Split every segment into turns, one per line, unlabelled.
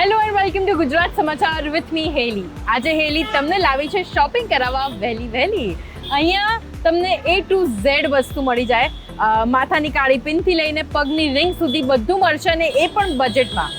Hello and welcome to Gujarat સમાચાર with me હેલી. આજે હેલી તમને લાવી છે શોપિંગ કરાવવા વહેલી. અહીંયા તમને A to Z વસ્તુ મળી જાય. માથાની કાળી પિનથી લઈને પગની રિંગ સુધી બધું મળશે અને એ પણ બજેટમાં.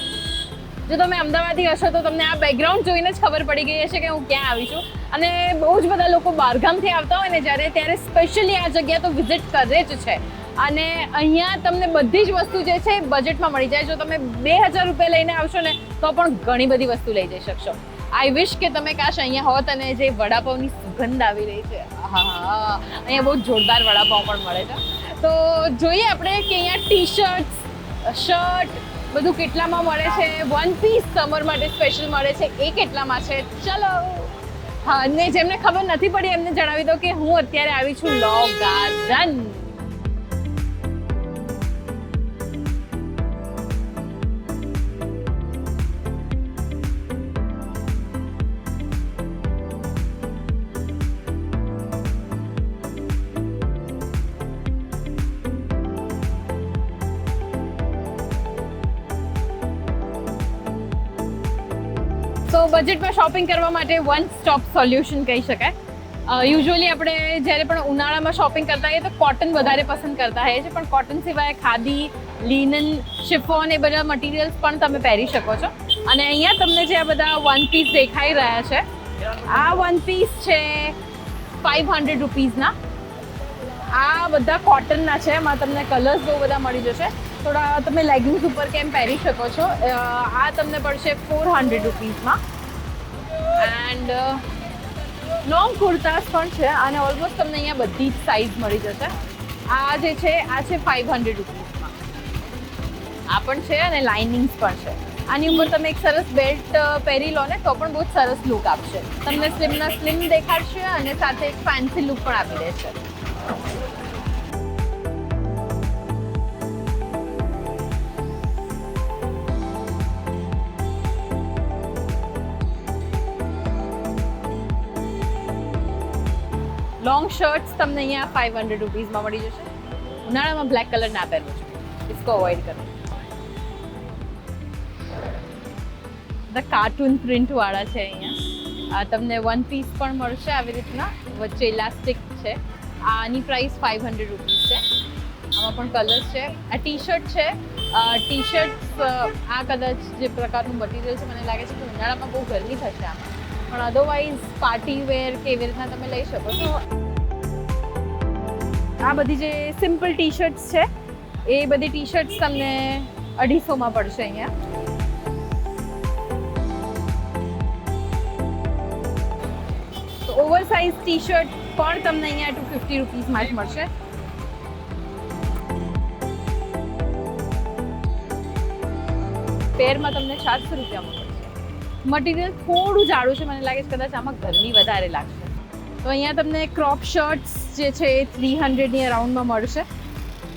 જો તમે અમદાવાદી હશો તો તમને આ બેકગ્રાઉન્ડ જોઈને જ ખબર પડી ગઈ હશે કે હું ક્યાં આવી છું. અને બહુ જ બધા લોકો બહારગામથી આવતા હોય ને ત્યારે સ્પેશિયલી આ જગ્યા તો વિઝિટ કરે જ છે. અને અહીંયા તમને બધી જ વસ્તુ જે છે બજેટમાં મળી જાય. જો તમે 2000 રૂપિયા લઈને આવશો ને તો પણ ઘણી બધી વસ્તુ લઈ જઈ શકશો. આઈ વિશ કે તમે કાશ અહીંયા હોત અને જે વડાપાવની સુગંધ આવી રહી છે, અહીંયા બહુ જોરદાર વડાપાવ પણ મળે છે. તો જોઈએ આપણે કે અહીંયા ટી-શર્ટ્સ, શર્ટ બધું કેટલામાં મળે છે. વન પીસ સમર માટે સ્પેશિયલ મળે છે, એ કેટલામાં છે ચલો. હા, અને જેમને ખબર નથી પડી એમને જણાવી દો કે હું અત્યારે આવી છું લો ગાર્ડન. તો બજેટમાં શોપિંગ કરવા માટે વન સ્ટોપ સોલ્યુશન કહી શકાય. યુઝ્યુઅલી આપણે જ્યારે પણ ઉનાળામાં શોપિંગ કરતા હોઈએ તો કોટન વધારે પસંદ કરતા હોઈએ છીએ, પણ કોટન સિવાય ખાદી, લિનન, શિફોન એ બધા મટીરિયલ્સ પણ તમે પહેરી શકો છો. અને અહીંયા તમને જે આ બધા વન પીસ દેખાઈ રહ્યા છે, આ વન પીસ છે 500 રૂપીઝના. આ બધા કોટનના છે, એમાં તમને કલર્સ બહુ બધા મળી જશે. થોડા તમે લેગિંગ્સ ઉપર કેમ પહેરી શકો છો. આ તમને પડશે 400 રૂપીઝમાં. એન્ડ લોંગ કુર્તાસ પણ છે અને ઓલમોસ્ટ તમને અહીંયા બધી જ સાઇઝ મળી જશે. આ જે છે આ છે 500 રૂપીઝમાં. આ પણ છે અને લાઇનિંગ્સ પણ છે. આની ઉપર તમે એક સરસ બેલ્ટ પહેરી લો ને તો પણ બહુ જ સરસ લુક આપશે. તમને સ્લિમ દેખાડશે અને સાથે એક ફેન્સી લુક પણ આપી દેશે. લોંગ શર્ટ્સ તમને અહીંયા 500 રૂપીઝમાં મળી જશે. ઉનાળામાં બ્લેક કલર ના પહેરવો છે, इसको અવોઇડ કરો. બધા કાર્ટૂન પ્રિન્ટ વાળા છે અહીંયા. તમને વન પીસ પણ મળશે આવી રીતના, વચ્ચે ઇલાસ્ટિક છે. આની પ્રાઇસ 500 રૂપીઝ છે. આમાં પણ કલર્સ છે. આ ટી શર્ટ છે. ટી શર્ટ્સ આ કદાચ જે પ્રકારનું મટીરિયલ છે મને લાગે છે કે ઉનાળામાં બહુ ગરમી થશે આમાં, પણ અધરવાઇઝ પાર્ટી વેર કે એવી રીતના તમે લઈ શકો છો. આ બધી જે સિમ્પલ ટી શર્ટ્સ છે એ બધી ટી શર્ટ્સ તમને 250માં પડશે અહીંયા. તો ઓવર સાઇઝ ટી શર્ટ પણ તમને અહીંયા 250 રૂપીઝમાં જ મળશે. પેરમાં તમને 400 રૂપિયામાં મળશે. મટીરિયલ થોડું જાડું છે, મને લાગે છે કદાચ આમાં ગરમી વધારે લાગશે. તો અહીંયા તમને ક્રોપ શર્ટ્સ જે છે એ 300ની અરાઉન્ડમાં મળશે.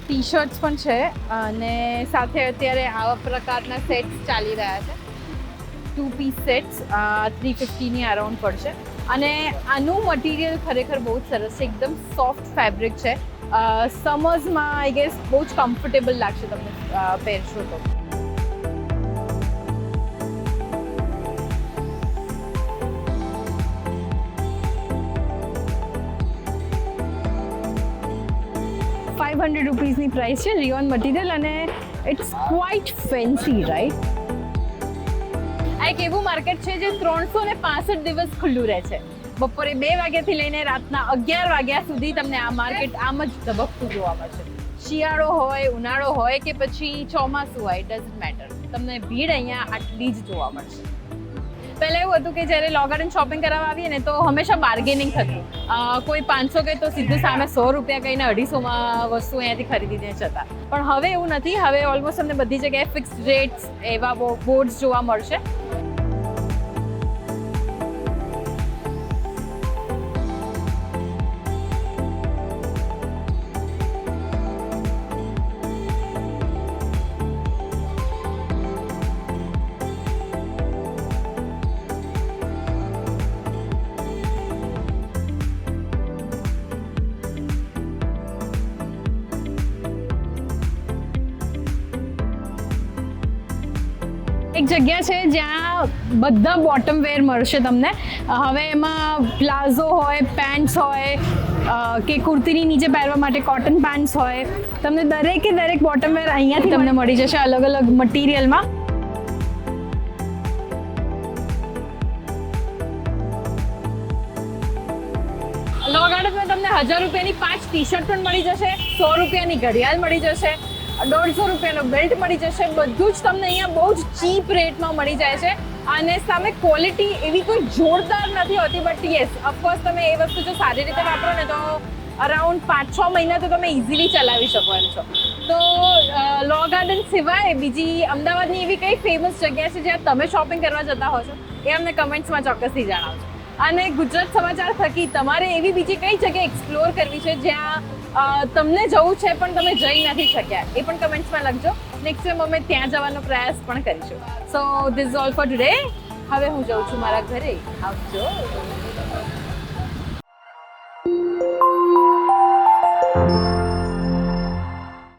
ટી શર્ટ્સ પણ છે અને સાથે અત્યારે આવા પ્રકારના સેટ્સ ચાલી રહ્યા છે. 2 પીસ સેટ્સ 350ની અરાઉન્ડ પડશે. અને આનું મટીરિયલ ખરેખર બહુ જ સરસ છે, એકદમ સોફ્ટ ફેબ્રિક છે. સમર્સમાં આઈ ગેસ બહુ જ કમ્ફર્ટેબલ લાગશે તમને પહેરશો તો. ₹500ની પ્રાઇસ છે, રિયોન મટીરિયલ અને ઇટ્સ ક્વાઇટ ફેન્સી, રાઈટ? આ એક એવું માર્કેટ છે જે 365 દિવસ ખુલ્લું રહે છે. બપોરે 2 વાગ્યાથી લઈને રાતના 11 વાગ્યા સુધી તમને આ માર્કેટ આમ જ ધબકતું જોવા મળશે. શિયાળો હોય, ઉનાળો હોય કે પછી ચોમાસું હોય, ઇટ ડઝન્ટ મેટર, તમને ભીડ અહીંયા આટલી જ જોવા મળશે. પહેલાં એવું હતું કે જ્યારે લો ગાર્ડન શોપિંગ કરાવવા આવીએ ને તો હંમેશા બાર્ગેનિંગ થતું. કોઈ 500 કહે તો સીધું સામે 100 રૂપિયા કહીને 250માં વસ્તુ અહીંયાથી ખરીદીને જતા. પણ હવે એવું નથી. હવે ઓલમોસ્ટ તમને બધી જગ્યાએ ફિક્સ્ડ રેટ્સ એવા બોર્ડ્સ જોવા મળશે. એક જગ્યા છે જ્યાં બધા બોટમ વેર મળશે તમને. હવે એમાં પ્લાઝો હોય, પેન્ટ્સ હોય કે કુર્તીની નીચે પહેરવા માટે કોટન પેન્ટ્સ હોય, તમને દરેકે દરેક બોટમ વેર અહીંયાથી તમને મળી જશે અલગ અલગ મટીરિયલમાં. લો ગાર્ડનમાં તમને 1000 રૂપિયાની 5 ટી શર્ટ પણ મળી જશે, 100 રૂપિયાની ઘડિયાળ મળી જશે, 150 રૂપિયાનો બેલ્ટ મળી જશે. બધું જ તમને અહીંયા બહુ જ ચીપ રેટમાં મળી જાય છે અને સામે ક્વોલિટી એવી કોઈ જોરદાર નથી હોતી. બટ યસ, ઓફકોર્સ તમે એ વસ્તુ જો સારી રીતે વાપરો ને તો અરાઉન્ડ 5-6 મહિના તો તમે ઇઝીલી ચલાવી શકો એમ છો. તો લો ગાર્ડન સિવાય બીજી અમદાવાદની એવી કઈ ફેમસ જગ્યા છે જ્યાં તમે શોપિંગ કરવા જતા હો છો એ અમને કમેન્ટ્સમાં ચોક્કસથી જણાવજો. અને ગુજરાત સમાચાર થકી તમારે એવી બીજી કઈ જગ્યાએ એક્સપ્લોર કરવી છે જ્યાં તમને જવું છે પણ તમે જઈ નથી શક્યા એ પણ કમેન્ટ્સમાં લખજો. નેક્સ્ટ ટાઈમ અમે ત્યાં જવાનો પ્રયાસ પણ કરીશું. So this is all four today. હવે હું જઉં છું મારા ઘરે. આવજો.